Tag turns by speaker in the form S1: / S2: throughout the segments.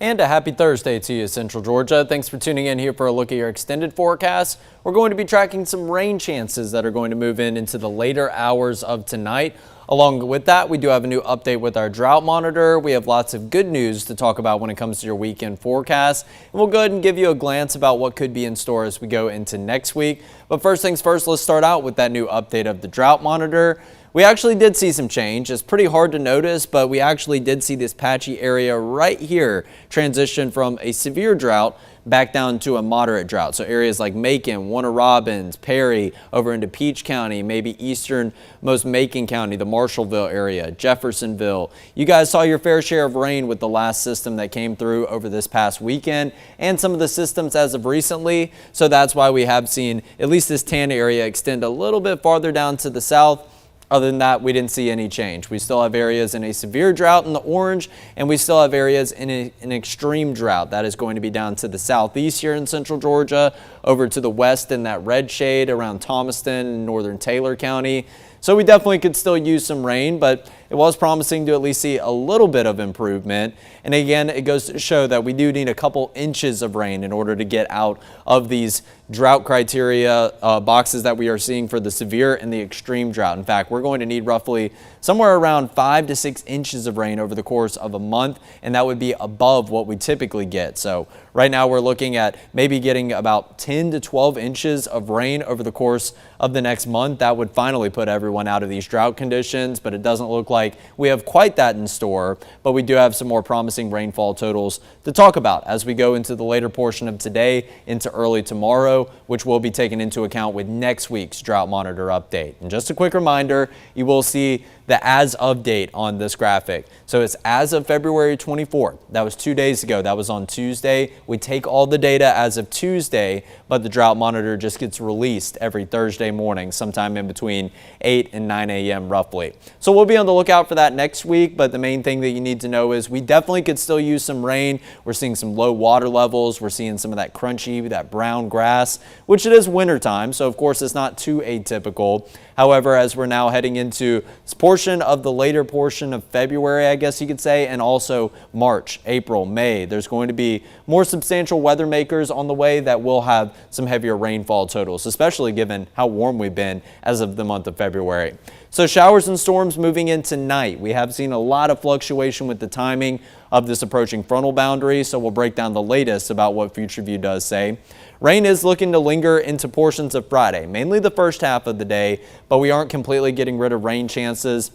S1: And a happy Thursday to you, Central Georgia. Thanks for tuning in here for a look at your extended forecast. We're going to be tracking some rain chances that are going to move into the later hours of tonight. Along with that, we do have a new update with our drought monitor. We have lots of good news to talk about when it comes to your weekend forecast. And we'll go ahead and give you a glance about what could be in store as we go into next week. But first things first, let's start out with that new update of the drought monitor. We actually did see some change. It's pretty hard to notice, but we actually did see this patchy area right here transition from a severe drought back down to a moderate drought. So areas like Macon, Warner Robins, Perry, over into Peach County, maybe easternmost Macon County, the Marshallville area, Jeffersonville. You guys saw your fair share of rain with the last system that came through over this past weekend and some of the systems as of recently. So that's why we have seen at least this tan area extend a little bit farther down to the south. Other than that, we didn't see any change. We still have areas in a severe drought in the orange, and we still have areas in an extreme drought. That is going to be down to the southeast here in central Georgia, over to the west in that red shade around Thomaston and northern Taylor County. So we definitely could still use some rain, but it was promising to at least see a little bit of improvement. And again, it goes to show that we do need a couple inches of rain in order to get out of these drought criteria boxes that we are seeing for the severe and the extreme drought. In fact, we're going to need roughly somewhere around 5 to 6 inches of rain over the course of a month, and that would be above what we typically get. So right now we're looking at maybe getting about 10 to 12 inches of rain over the course of the next month. That would finally put everyone out of these drought conditions, but it doesn't look like we have quite that in store. But we do have some more promising rainfall totals to talk about as we go into the later portion of today into early tomorrow, which will be taken into account with next week's drought monitor update. And just a quick reminder, you will see the as of date on this graphic. So it's as of February 24th. That was 2 days ago. That was on Tuesday. We take all the data as of Tuesday, but the drought monitor just gets released every Thursday morning, sometime in between 8 and 9 a.m. roughly. So we'll be on the lookout for that next week, but the main thing that you need to know is we definitely could still use some rain. We're seeing some low water levels. We're seeing some of that crunchy, that brown grass, which it is winter time. So of course it's not too atypical. However, as we're now heading into this portion of the later portion of February, I guess you could say, and also March, April, May, there's going to be more substantial weather makers on the way that will have some heavier rainfall totals, especially given how warm we've been as of the month of February. So showers and storms moving in tonight. We have seen a lot of fluctuation with the timing of this approaching frontal boundary, so we'll break down the latest about what Future View does say. Rain is looking to linger into portions of Friday, mainly the first half of the day, but we aren't completely getting rid of rain chances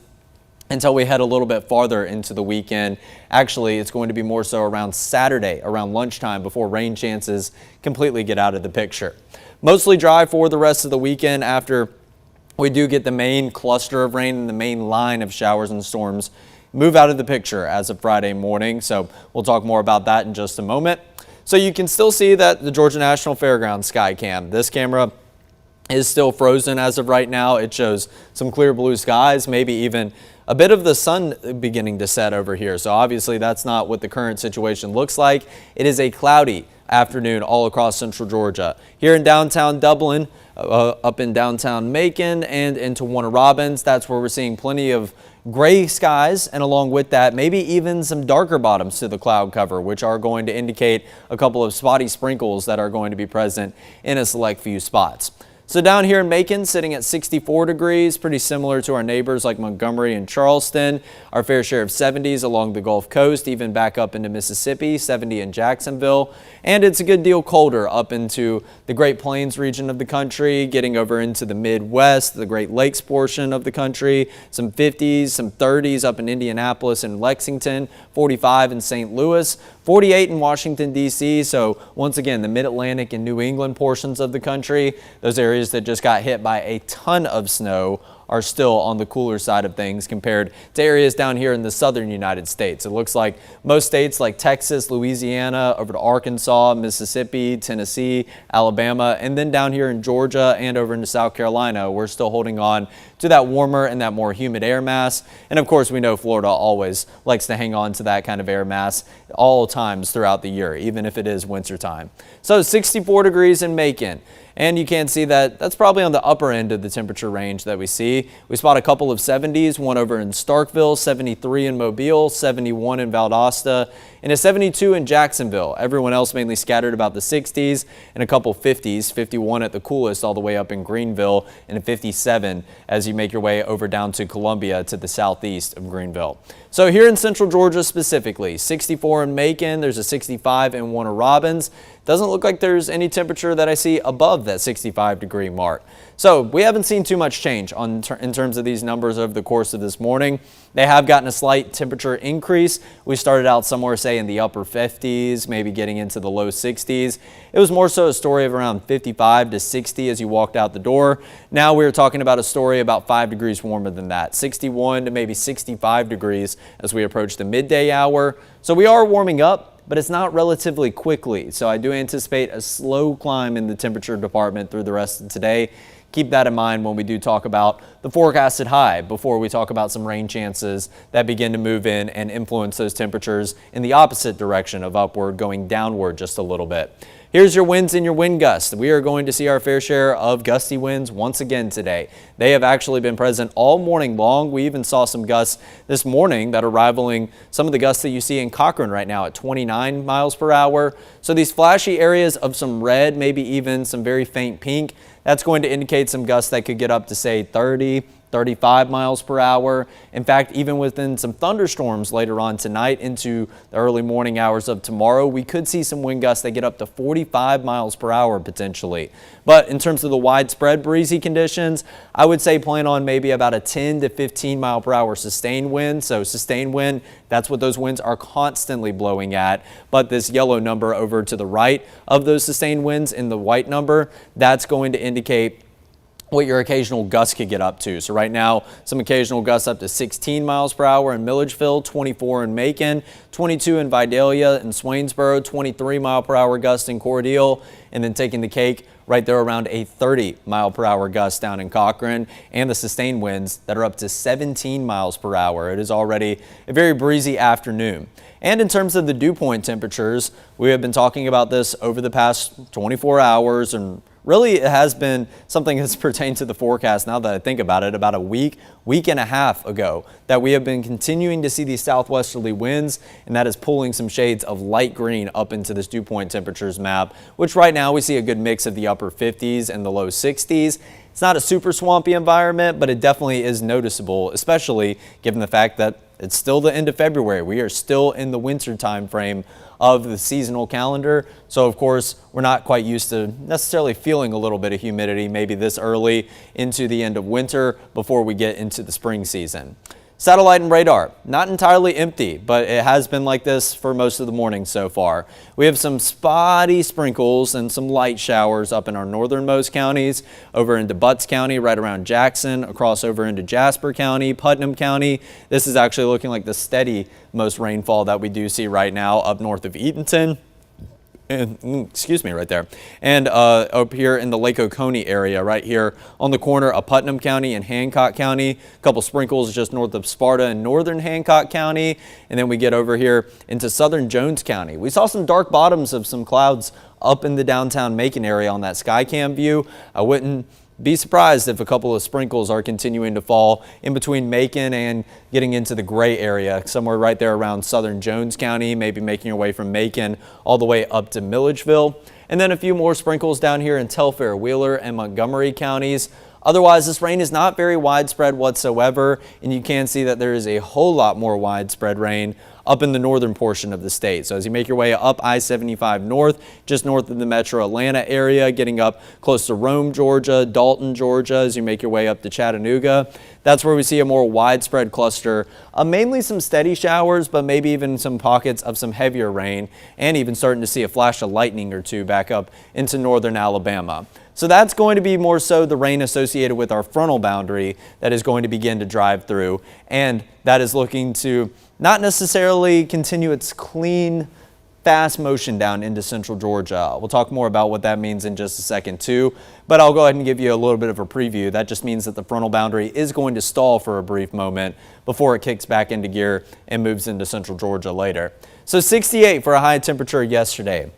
S1: until we head a little bit farther into the weekend. Actually, it's going to be more so around Saturday, around lunchtime, before rain chances completely get out of the picture. Mostly dry for the rest of the weekend after we do get the main cluster of rain and the main line of showers and storms move out of the picture as of Friday morning. So we'll talk more about that in just a moment. So you can still see that the Georgia National Fairgrounds sky cam. This camera is still frozen as of right now. It shows some clear blue skies, maybe even a bit of the sun beginning to set over here. So obviously that's not what the current situation looks like. It is a cloudy afternoon all across central Georgia. Here in downtown Dublin, up in downtown Macon and into Warner Robins, that's where we're seeing plenty of gray skies, and along with that, maybe even some darker bottoms to the cloud cover, which are going to indicate a couple of spotty sprinkles that are going to be present in a select few spots. So down here in Macon, sitting at 64 degrees, pretty similar to our neighbors like Montgomery and Charleston. Our fair share of 70s along the Gulf Coast, even back up into Mississippi, 70 in Jacksonville. And it's a good deal colder up into the Great Plains region of the country, getting over into the Midwest, the Great Lakes portion of the country, some 50s, some 30s up in Indianapolis and Lexington, 45 in St. Louis, 48 in Washington, D.C. So once again, the Mid-Atlantic and New England portions of the country, those areas that just got hit by a ton of snow, are still on the cooler side of things compared to areas down here in the southern United States. It looks like most states like Texas, Louisiana, over to Arkansas, Mississippi, Tennessee, Alabama, and then down here in Georgia and over into South Carolina, we're still holding on to that warmer and that more humid air mass. And of course, we know Florida always likes to hang on to that kind of air mass all times throughout the year, even if it is winter time. So 64 degrees in Macon. And you can see that that's probably on the upper end of the temperature range that we see. We spot a couple of 70s, one over in Starkville, 73 in Mobile, 71 in Valdosta, and a 72 in Jacksonville. Everyone else mainly scattered about the 60s and a couple 50s, 51 at the coolest all the way up in Greenville, and a 57 as you make your way over down to Columbia to the southeast of Greenville. So here in central Georgia specifically, 64 in Macon, there's a 65 in Warner Robins. Doesn't look like there's any temperature that I see above that 65-degree mark. So we haven't seen too much change in terms of these numbers over the course of this morning. They have gotten a slight temperature increase. We started out somewhere, say, in the upper 50s, maybe getting into the low 60s. It was more so a story of around 55 to 60 as you walked out the door. Now we're talking about a story about 5 degrees warmer than that, 61 to maybe 65 degrees as we approach the midday hour. So we are warming up, but it's not relatively quickly. So I do anticipate a slow climb in the temperature department through the rest of today. Keep that in mind when we do talk about the forecasted high before we talk about some rain chances that begin to move in and influence those temperatures in the opposite direction of upward, going downward just a little bit. Here's your winds and your wind gusts. We are going to see our fair share of gusty winds once again today. They have actually been present all morning long. We even saw some gusts this morning that are rivaling some of the gusts that you see in Cochran right now at 29 miles per hour. So these flashy areas of some red, maybe even some very faint pink, that's going to indicate some gusts that could get up to, say, 30, 35 miles per hour. In fact, even within some thunderstorms later on tonight into the early morning hours of tomorrow, we could see some wind gusts that get up to 45 miles per hour potentially. But in terms of the widespread breezy conditions, I would say plan on maybe about a 10 to 15 mile per hour sustained wind. So sustained wind, that's what those winds are constantly blowing at. But this yellow number over to the right of those sustained winds in the white number, that's going to indicate what your occasional gusts could get up to. So right now, some occasional gusts up to 16 miles per hour in Milledgeville, 24 in Macon, 22 in Vidalia and Swainsboro, 23 mile per hour gust in Cordele, and then taking the cake right there around a 30 mile per hour gust down in Cochran, and the sustained winds that are up to 17 miles per hour. It is already a very breezy afternoon. And in terms of the dew point temperatures, we have been talking about this over the past 24 hours, and really it has been something that's pertained to the forecast now that I think about it, about a week and a half ago, that we have been continuing to see these southwesterly winds, and that is pulling some shades of light green up into this dew point temperatures map, which right now we see a good mix of the upper 50s and the low 60s. It's not a super swampy environment, but it definitely is noticeable, especially given the fact that it's still the end of February. We are still in the winter time frame of the seasonal calendar. So of course, we're not quite used to necessarily feeling a little bit of humidity maybe this early into the end of winter before we get into the spring season. Satellite and radar, not entirely empty, but it has been like this for most of the morning so far. We have some spotty sprinkles and some light showers up in our northernmost counties, over into Butts County, right around Jackson, across over into Jasper County, Putnam County. This is actually looking like the steady most rainfall that we do see right now up north of Eatonton. Excuse me, right there. And up here in the Lake Oconee area, right here on the corner of Putnam County and Hancock County. A couple sprinkles just north of Sparta and northern Hancock County. And then we get over here into southern Jones County. We saw some dark bottoms of some clouds up in the downtown Macon area on that Skycam view. I wouldn't be surprised if a couple of sprinkles are continuing to fall in between Macon and getting into the gray area, somewhere right there around southern Jones County, maybe making your way from Macon all the way up to Milledgeville. And then a few more sprinkles down here in Telfair, Wheeler, and Montgomery counties. Otherwise, this rain is not very widespread whatsoever, and you can see that there is a whole lot more widespread rain up in the northern portion of the state. So as you make your way up I-75 north, just north of the metro Atlanta area, getting up close to Rome, Georgia, Dalton, Georgia, as you make your way up to Chattanooga, that's where we see a more widespread cluster, mainly some steady showers, but maybe even some pockets of some heavier rain, and even starting to see a flash of lightning or two back up into northern Alabama. So that's going to be more so the rain associated with our frontal boundary that is going to begin to drive through, and that is looking to not necessarily continue its clean, fast motion down into central Georgia. We'll talk more about what that means in just a second too, but I'll go ahead and give you a little bit of a preview. That just means that the frontal boundary is going to stall for a brief moment before it kicks back into gear and moves into central Georgia later. So 68 for a high temperature yesterday.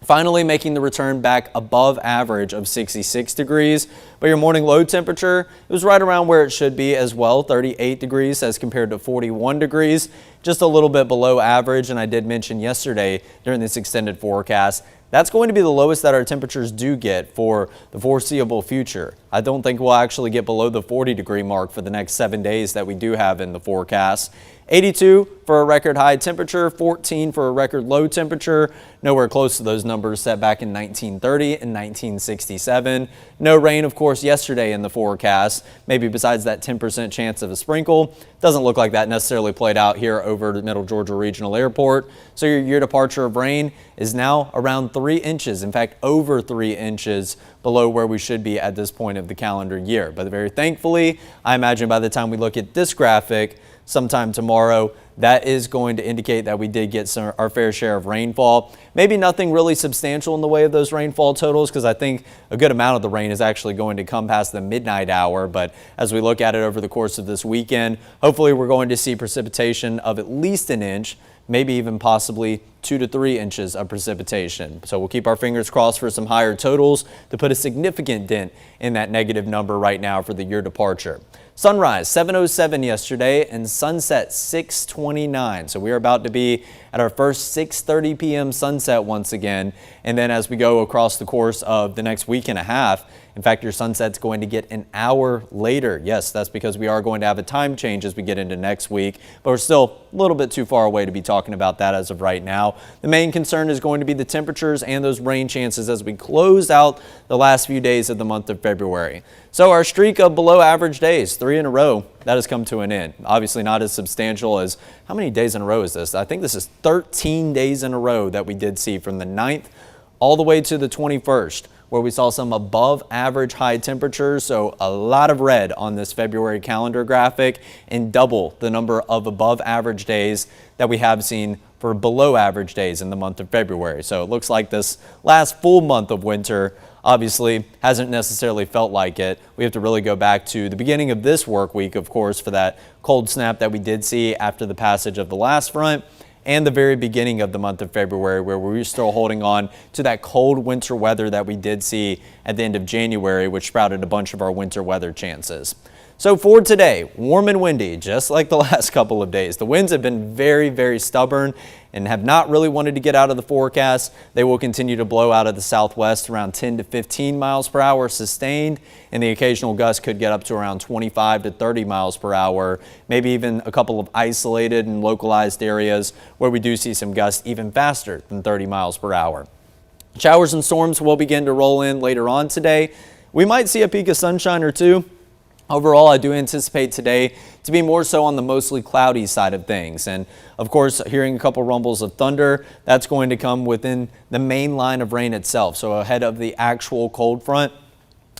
S1: finally making the return back above average of 66 degrees. But your morning low temperature, it was right around where it should be as well, 38 degrees as compared to 41 degrees, just a little bit below average. And I did mention yesterday during this extended forecast, that's going to be the lowest that our temperatures do get for the foreseeable future. I don't think we'll actually get below the 40-degree mark for the next 7 days that we do have in the forecast. 82 for a record high temperature, 14 for a record low temperature, nowhere close to those numbers set back in 1930 and 1967. No rain, of course, yesterday in the forecast, maybe besides that 10% chance of a sprinkle. Doesn't look like that necessarily played out here over the Middle Georgia Regional Airport. So your year departure of rain is now around 3 inches, in fact, over 3 inches below where we should be at this point of the calendar year. But very thankfully, I imagine by the time we look at this graphic sometime tomorrow, that is going to indicate that we did get our fair share of rainfall. Maybe nothing really substantial in the way of those rainfall totals, because I think a good amount of the rain is actually going to come past the midnight hour. But as we look at it over the course of this weekend, hopefully we're going to see precipitation of at least an inch, maybe even possibly 2 to 3 inches of precipitation. So we'll keep our fingers crossed for some higher totals to put a significant dent in that negative number right now for the year departure. Sunrise 7:07 yesterday and sunset 6:29. So we are about to be at our first 6:30 p.m. sunset once again. And then as we go across the course of the next week and a half, in fact, your sunset's going to get an hour later. Yes, that's because we are going to have a time change as we get into next week, but we're still a little bit too far away to be talking about that as of right now. The main concern is going to be the temperatures and those rain chances as we close out the last few days of the month of February. So our streak of below average days, 3 in a row, that has come to an end. Obviously not as substantial as, how many days in a row is this? I think this is 13 days in a row that we did see from the 9th all the way to the 21st. Where we saw some above average high temperatures, so a lot of red on this February calendar graphic, and double the number of above average days that we have seen for below average days in the month of February. So it looks like this last full month of winter obviously hasn't necessarily felt like it. We have to really go back to the beginning of this work week, of course, for that cold snap that we did see after the passage of the last front, and the very beginning of the month of February, where we were still holding on to that cold winter weather that we did see at the end of January, which sprouted a bunch of our winter weather chances. So for today, warm and windy, just like the last couple of days. The winds have been very, very stubborn and have not really wanted to get out of the forecast. They will continue to blow out of the southwest around 10 to 15 miles per hour sustained, and the occasional gust could get up to around 25 to 30 miles per hour, maybe even a couple of isolated and localized areas where we do see some gusts even faster than 30 miles per hour. Showers and storms will begin to roll in later on today. We might see a peak of sunshine or two. Overall, I do anticipate today to be more so on the mostly cloudy side of things. And of course, hearing a couple rumbles of thunder, that's going to come within the main line of rain itself, so ahead of the actual cold front.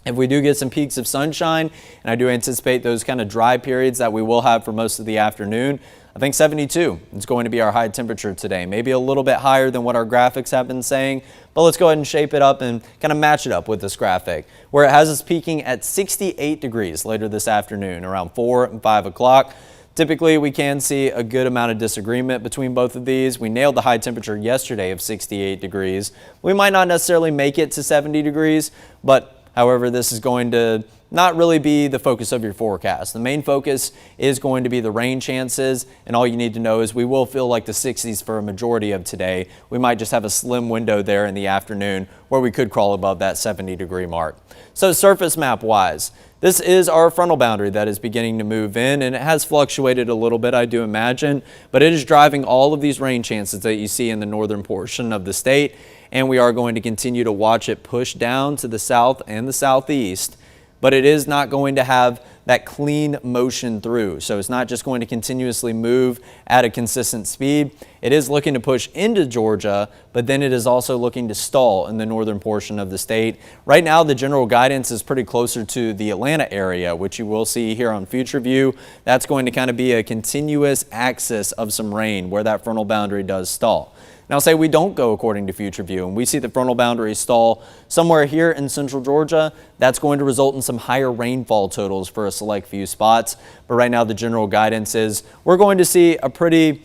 S1: If we do get some peaks of sunshine, and I do anticipate those kind of dry periods that we will have for most of the afternoon, I think 72 is going to be our high temperature today. Maybe a little bit higher than what our graphics have been saying, but let's go ahead and shape it up and kind of match it up with this graphic, where it has us peaking at 68 degrees later this afternoon, around 4 and 5 o'clock. Typically, we can see a good amount of disagreement between both of these. We nailed the high temperature yesterday of 68 degrees. We might not necessarily make it to 70 degrees, but however, this is going to not really be the focus of your forecast. The main focus is going to be the rain chances, and all you need to know is we will feel like the 60s for a majority of today. We might just have a slim window there in the afternoon where we could crawl above that 70-degree mark. So surface map wise, this is our frontal boundary that is beginning to move in, and it has fluctuated a little bit, I do imagine, but it is driving all of these rain chances that you see in the northern portion of the state, and we are going to continue to watch it push down to the south and the southeast. But it is not going to have that clean motion through. So it's not just going to continuously move at a consistent speed. It is looking to push into Georgia, but then it is also looking to stall in the northern portion of the state. Right now, the general guidance is pretty closer to the Atlanta area, which you will see here on Future View. That's going to kind of be a continuous axis of some rain where that frontal boundary does stall. Now, say we don't go according to Future View and we see the frontal boundary stall somewhere here in central Georgia, that's going to result in some higher rainfall totals for a select few spots. But right now, the general guidance is we're going to see a pretty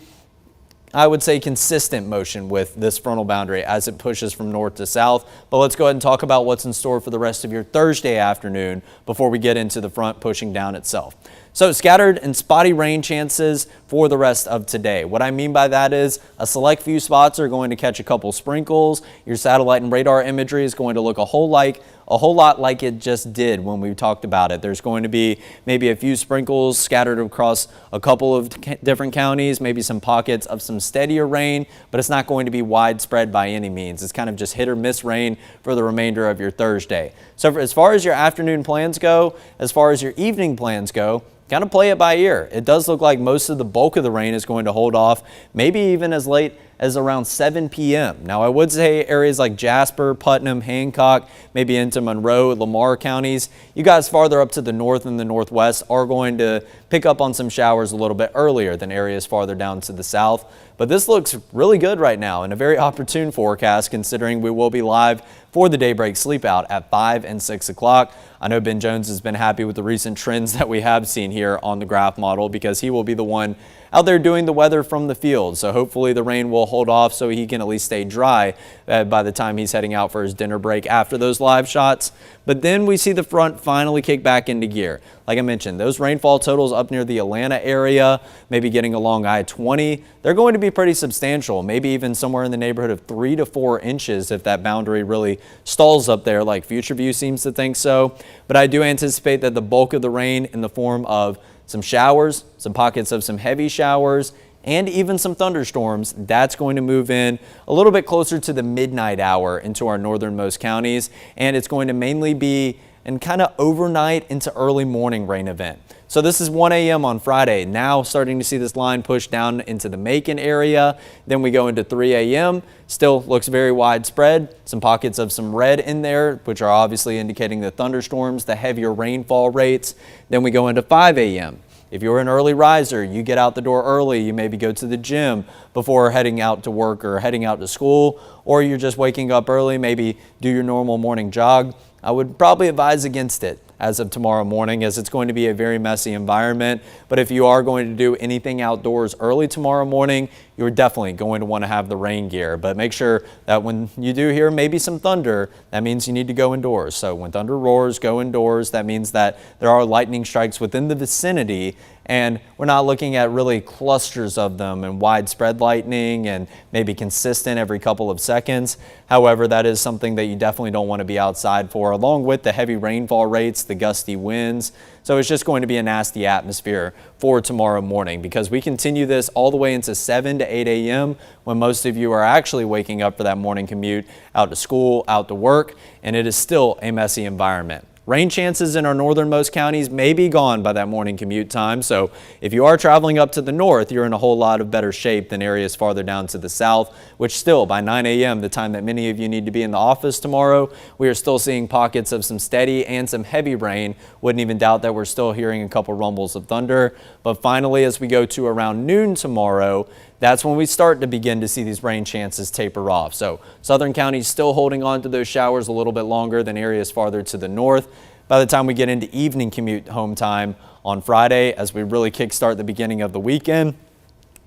S1: I would say, consistent motion with this frontal boundary as it pushes from north to south. But let's go ahead and talk about what's in store for the rest of your Thursday afternoon before we get into the front pushing down itself. So scattered and spotty rain chances for the rest of today. What I mean by that is a select few spots are going to catch a couple sprinkles. Your satellite and radar imagery is going to look a whole lot like it just did when we talked about it. There's going to be maybe a few sprinkles scattered across a couple of different counties, maybe some pockets of some steadier rain, but it's not going to be widespread by any means. It's kind of just hit or miss rain for the remainder of your Thursday. So as far as your afternoon plans go, as far as your evening plans go, kind of play it by ear. It does look like most of the bulk of the rain is going to hold off, maybe even as late as around 7 p.m. Now, I would say areas like Jasper, Putnam, Hancock, maybe into Monroe, Lamar counties, you guys farther up to the north and the northwest are going to pick up on some showers a little bit earlier than areas farther down to the south. But this looks really good right now and a very opportune forecast considering we will be live for the Daybreak Sleepout at 5 and 6 o'clock. I know Ben Jones has been happy with the recent trends that we have seen here on the graph model because he will be the one out there doing the weather from the field. So hopefully the rain will hold off so he can at least stay dry by the time he's heading out for his dinner break after those live shots. But then we see the front finally kick back into gear. Like I mentioned, those rainfall totals up near the Atlanta area, maybe getting along I-20, they're going to be pretty substantial, maybe even somewhere in the neighborhood of 3 to 4 inches if that boundary really stalls up there like Future View seems to think so. But I do anticipate that the bulk of the rain in the form of some showers, some pockets of some heavy showers, and even some thunderstorms, that's going to move in a little bit closer to the midnight hour into our northernmost counties. And it's going to mainly be an kind of overnight into early morning rain event. So this is 1 a.m. on Friday. Now starting to see this line push down into the Macon area. Then we go into 3 a.m. Still looks very widespread. Some pockets of some red in there, which are obviously indicating the thunderstorms, the heavier rainfall rates. Then we go into 5 a.m. If you're an early riser, you get out the door early, you maybe go to the gym before heading out to work or heading out to school, or you're just waking up early, maybe do your normal morning jog. I would probably advise against it as of tomorrow morning, as it's going to be a very messy environment. But if you are going to do anything outdoors early tomorrow morning, you're definitely going to want to have the rain gear. But make sure that when you do hear maybe some thunder, that means you need to go indoors. So when thunder roars, go indoors. That means that there are lightning strikes within the vicinity, and we're not looking at really clusters of them and widespread lightning and maybe consistent every couple of seconds. However, that is something that you definitely don't want to be outside for, along with the heavy rainfall rates, the gusty winds. So it's just going to be a nasty atmosphere for tomorrow morning, because we continue this all the way into 7 to 8 a.m. when most of you are actually waking up for that morning commute out to school, out to work, and it is still a messy environment. Rain chances in our northernmost counties may be gone by that morning commute time. So if you are traveling up to the north, you're in a whole lot of better shape than areas farther down to the south, which still by 9 a.m., the time that many of you need to be in the office tomorrow, we are still seeing pockets of some steady and some heavy rain. Wouldn't even doubt that we're still hearing a couple rumbles of thunder. But finally, as we go to around noon tomorrow, that's when we start to begin to see these rain chances taper off. So southern counties still holding on to those showers a little bit longer than areas farther to the north. By the time we get into evening commute home time on Friday, as we really kickstart the beginning of the weekend,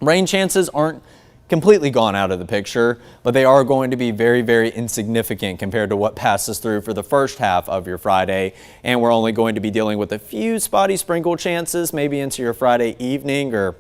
S1: rain chances aren't completely gone out of the picture, but they are going to be very, very insignificant compared to what passes through for the first half of your Friday. And we're only going to be dealing with a few spotty sprinkle chances, maybe into your Friday evening or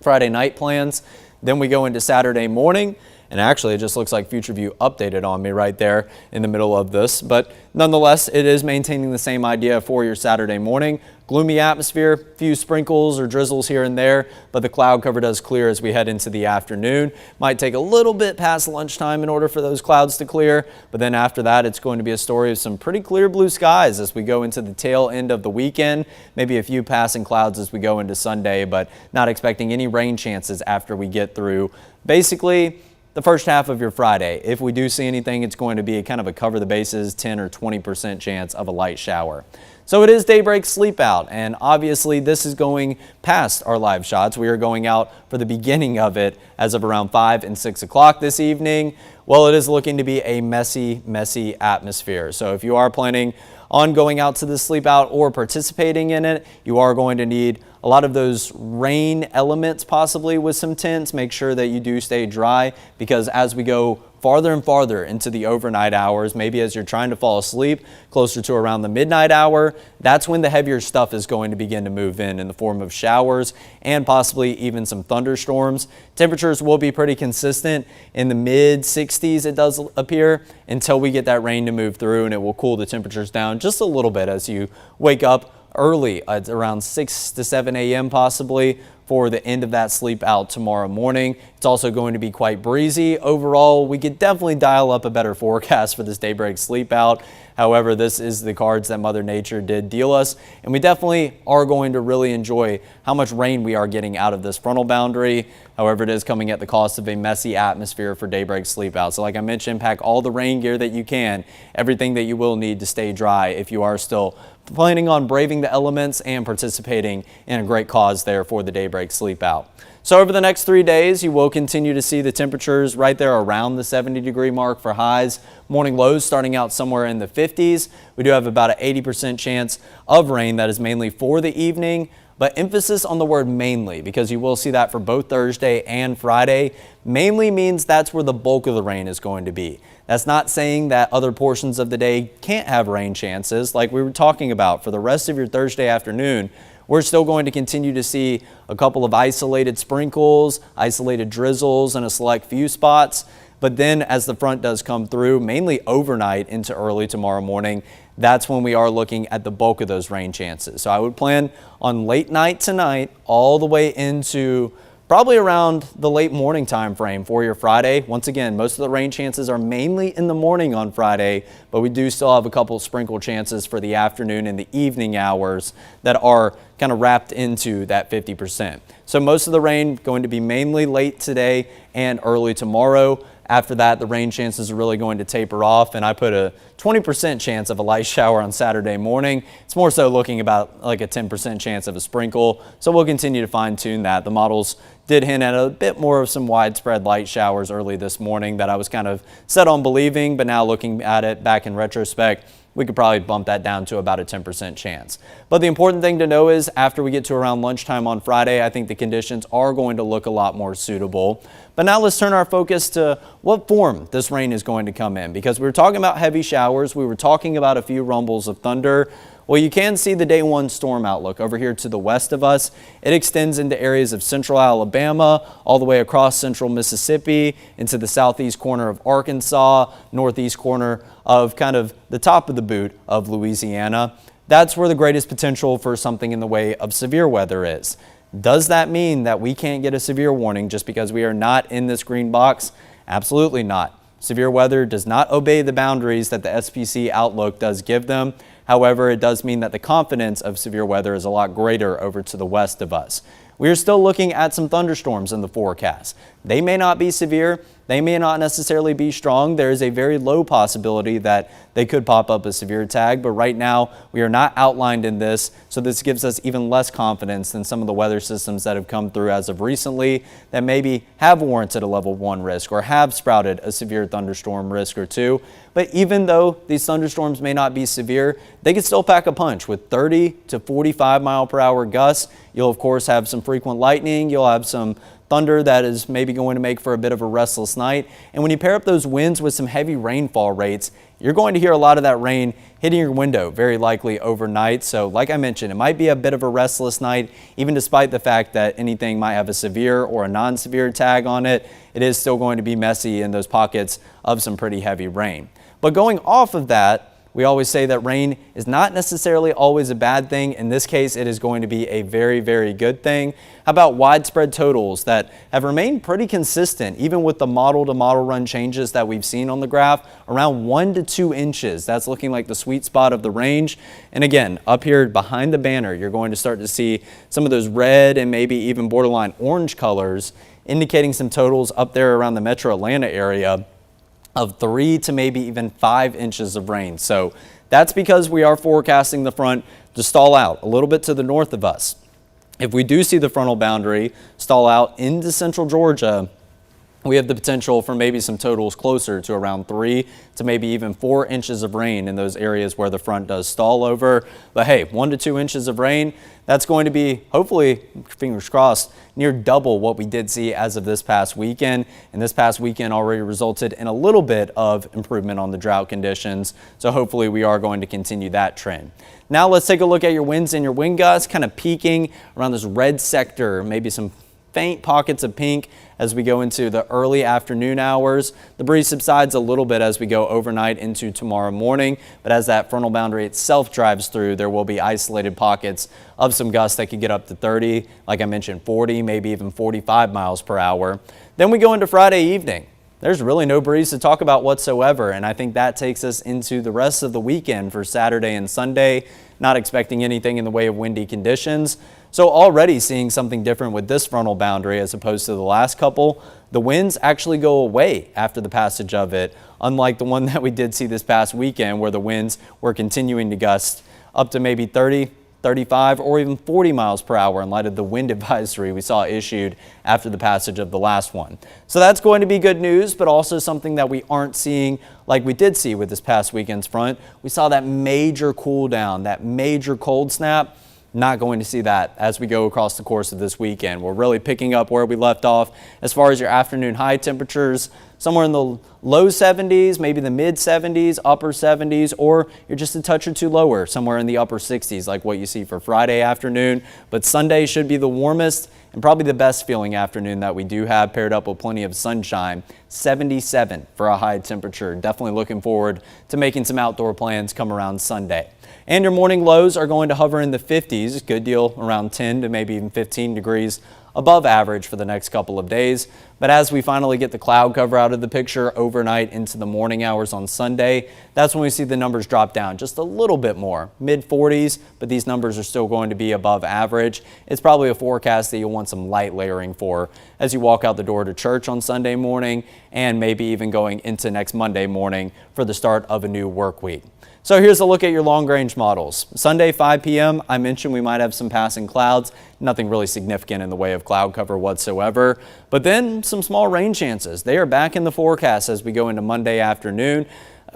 S1: Friday night plans. Then we go into Saturday morning, and actually it just looks like Future View updated on me right there in the middle of this. But nonetheless, it is maintaining the same idea for your Saturday morning. Gloomy atmosphere, few sprinkles or drizzles here and there, but the cloud cover does clear as we head into the afternoon. Might take a little bit past lunchtime in order for those clouds to clear, but then after that, it's going to be a story of some pretty clear blue skies as we go into the tail end of the weekend. Maybe a few passing clouds as we go into Sunday, but not expecting any rain chances after we get through basically the first half of your Friday. If we do see anything, it's going to be kind of a cover the bases 10 or 20% chance of a light shower. So it is Daybreak Sleepout, and obviously this is going past our live shots. We are going out for the beginning of it as of around 5 and 6 o'clock this evening. Well, it is looking to be a messy, messy atmosphere. So if you are planning on going out to the sleep out or participating in it, you are going to need a lot of those rain elements, possibly with some tents. Make sure that you do stay dry, because as we go farther and farther into the overnight hours, maybe as you're trying to fall asleep, closer to around the midnight hour, that's when the heavier stuff is going to begin to move in the form of showers and possibly even some thunderstorms. Temperatures will be pretty consistent in the mid 60s, it does appear, until we get that rain to move through, and it will cool the temperatures down just a little bit as you wake up early at around 6 to 7 a.m. possibly for the end of that sleep out tomorrow morning. It's also going to be quite breezy. Overall, we could definitely dial up a better forecast for this daybreak sleep out. However, this is the cards that Mother Nature did deal us, and we definitely are going to really enjoy how much rain we are getting out of this frontal boundary. However, it is coming at the cost of a messy atmosphere for daybreak sleep out. So like I mentioned, pack all the rain gear that you can, everything that you will need to stay dry if you are still planning on braving the elements and participating in a great cause there for the daybreak sleep out. So over the next 3 days, you will continue to see the temperatures right there around the 70-degree mark for highs. Morning lows starting out somewhere in the 50s. We do have about an 80% chance of rain. That is mainly for the evening, but emphasis on the word mainly, because you will see that for both Thursday and Friday. Mainly means that's where the bulk of the rain is going to be. That's not saying that other portions of the day can't have rain chances like we were talking about. For the rest of your Thursday afternoon, we're still going to continue to see a couple of isolated sprinkles, isolated drizzles in a select few spots. But then as the front does come through, mainly overnight into early tomorrow morning, that's when we are looking at the bulk of those rain chances. So I would plan on late night tonight all the way into probably around the late morning time frame for your Friday. Once again, most of the rain chances are mainly in the morning on Friday, but we do still have a couple of sprinkle chances for the afternoon and the evening hours that are kind of wrapped into that 50%. So most of the rain going to be mainly late today and early tomorrow. After that, the rain chances are really going to taper off, and I put a 20% chance of a light shower on Saturday morning. It's more so looking about like a 10% chance of a sprinkle, so we'll continue to fine tune that. The models did hint at a bit more of some widespread light showers early this morning that I was kind of set on believing, but now looking at it back in retrospect, we could probably bump that down to about a 10% chance. But the important thing to know is after we get to around lunchtime on Friday, I think the conditions are going to look a lot more suitable. But now let's turn our focus to what form this rain is going to come in, because we were talking about heavy showers. We were talking about a few rumbles of thunder. Well, you can see the day one storm outlook over here to the west of us. It extends into areas of central Alabama, all the way across central Mississippi, into the southeast corner of Arkansas, northeast corner of kind of the top of the boot of Louisiana. That's where the greatest potential for something in the way of severe weather is. Does that mean that we can't get a severe warning just because we are not in this green box? Absolutely not. Severe weather does not obey the boundaries that the SPC outlook does give them. However, it does mean that the confidence of severe weather is a lot greater over to the west of us. We are still looking at some thunderstorms in the forecast. They may not be severe. They may not necessarily be strong. There is a very low possibility that they could pop up a severe tag, but right now we are not outlined in this, so this gives us even less confidence than some of the weather systems that have come through as of recently that maybe have warranted a level 1 risk or have sprouted a severe thunderstorm risk or two. But even though these thunderstorms may not be severe, they can still pack a punch with 30 to 45 mile per hour gusts. You'll of course have some frequent lightning. You'll have some thunder that is maybe going to make for a bit of a restless night. And when you pair up those winds with some heavy rainfall rates, you're going to hear a lot of that rain hitting your window very likely overnight. So like I mentioned, it might be a bit of a restless night, even despite the fact that anything might have a severe or a non-severe tag on it. It is still going to be messy in those pockets of some pretty heavy rain. But going off of that, we always say that rain is not necessarily always a bad thing. In this case, it is going to be a very, very good thing. How about widespread totals that have remained pretty consistent, even with the model-to-model run changes that we've seen on the graph, around 1 to 2 inches. That's looking like the sweet spot of the range. And again, up here behind the banner, you're going to start to see some of those red and maybe even borderline orange colors, indicating some totals up there around the metro Atlanta area of 3 to maybe even 5 inches of rain. So that's because we are forecasting the front to stall out a little bit to the north of us. If we do see the frontal boundary stall out into central Georgia, we have the potential for maybe some totals closer to around 3 to maybe even 4 inches of rain in those areas where the front does stall over. But hey, 1 to 2 inches of rain, that's going to be, hopefully, fingers crossed, near double what we did see as of this past weekend. And this past weekend already resulted in a little bit of improvement on the drought conditions. So hopefully we are going to continue that trend. Now let's take a look at your winds and your wind gusts, kind of peaking around this red sector, maybe some faint pockets of pink as we go into the early afternoon hours. The breeze subsides a little bit as we go overnight into tomorrow morning, but as that frontal boundary itself drives through, there will be isolated pockets of some gusts that could get up to 30, like I mentioned, 40, maybe even 45 miles per hour. Then we go into Friday evening. There's really no breeze to talk about whatsoever, and I think that takes us into the rest of the weekend for Saturday and Sunday. Not expecting anything in the way of windy conditions. So already seeing something different with this frontal boundary as opposed to the last couple. The winds actually go away after the passage of it, unlike the one that we did see this past weekend where the winds were continuing to gust up to maybe 30, 35, or even 40 miles per hour in light of the wind advisory we saw issued after the passage of the last one. So that's going to be good news, but also something that we aren't seeing like we did see with this past weekend's front. We saw that major cool down, that major cold snap. Not going to see that as we go across the course of this weekend. We're really picking up where we left off as far as your afternoon high temperatures, somewhere in the low 70s, maybe the mid 70s, upper 70s, or you're just a touch or two lower, somewhere in the upper 60s like what you see for Friday afternoon. But Sunday should be the warmest and probably the best feeling afternoon that we do have, paired up with plenty of sunshine. 77 for a high temperature. Definitely looking forward to making some outdoor plans come around Sunday. And your morning lows are going to hover in the 50s, good deal around 10 to maybe even 15 degrees above average for the next couple of days. But as we finally get the cloud cover out of the picture overnight into the morning hours on Sunday, that's when we see the numbers drop down just a little bit more, mid 40s, but these numbers are still going to be above average. It's probably a forecast that you'll want some light layering for as you walk out the door to church on Sunday morning and maybe even going into next Monday morning for the start of a new work week. So here's a look at your long-range models. Sunday, 5 p.m., I mentioned we might have some passing clouds. Nothing really significant in the way of cloud cover whatsoever. But then some small rain chances. They are back in the forecast as we go into Monday afternoon.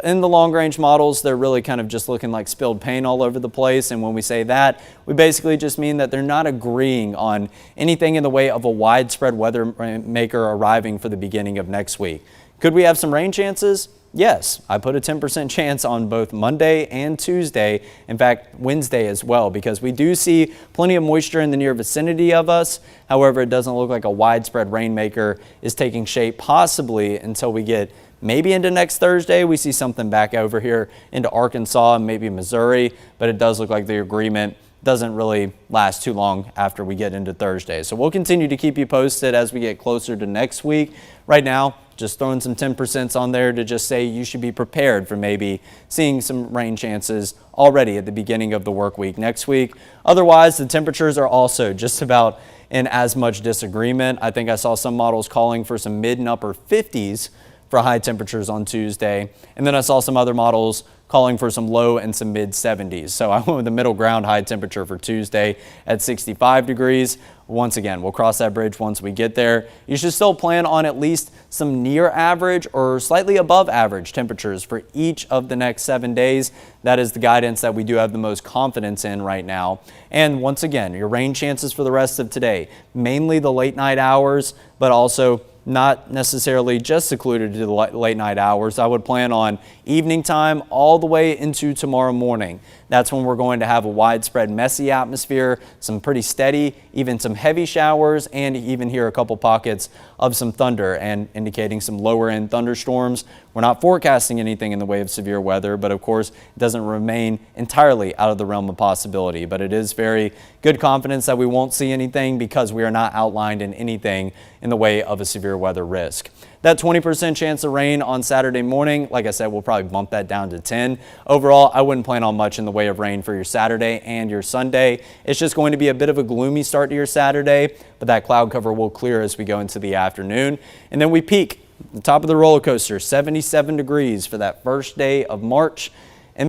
S1: In the long-range models, they're really kind of just looking like spilled paint all over the place. And when we say that, we basically just mean that they're not agreeing on anything in the way of a widespread weather maker arriving for the beginning of next week. Could we have some rain chances? Yes, I put a 10% chance on both Monday and Tuesday, in fact, Wednesday as well, because we do see plenty of moisture in the near vicinity of us. However, it doesn't look like a widespread rainmaker is taking shape possibly until we get maybe into next Thursday. We see something back over here into Arkansas and maybe Missouri, but it does look like the agreement doesn't really last too long after we get into Thursday. So we'll continue to keep you posted as we get closer to next week. Right now, just throwing some 10% on there to just say you should be prepared for maybe seeing some rain chances already at the beginning of the work week next week. Otherwise, the temperatures are also just about in as much disagreement. I think I saw some models calling for some mid and upper 50s for high temperatures on Tuesday. And then I saw some other models calling for some low and some mid 70s. So I went with the middle ground high temperature for Tuesday at 65 degrees. Once again, we'll cross that bridge once we get there. You should still plan on at least some near average or slightly above average temperatures for each of the next 7 days. That is the guidance that we do have the most confidence in right now. And once again, your rain chances for the rest of today, mainly the late night hours, but also not necessarily just secluded to the late night hours. I would plan on evening time all the way into tomorrow morning. That's when we're going to have a widespread messy atmosphere, some pretty steady, even some heavy showers, and even hear a couple pockets of some thunder and indicating some lower end thunderstorms. We're not forecasting anything in the way of severe weather, but of course it doesn't remain entirely out of the realm of possibility. But it is very good confidence that we won't see anything because we are not outlined in anything in the way of a severe weather risk. That 20% chance of rain on Saturday morning, like I said, we'll probably bump that down to 10. Overall, I wouldn't plan on much in the way of rain for your Saturday and your Sunday. It's just going to be a bit of a gloomy start to your Saturday, but that cloud cover will clear as we go into the afternoon. And then we peak, the top of the roller coaster, 77 degrees for that first day of March.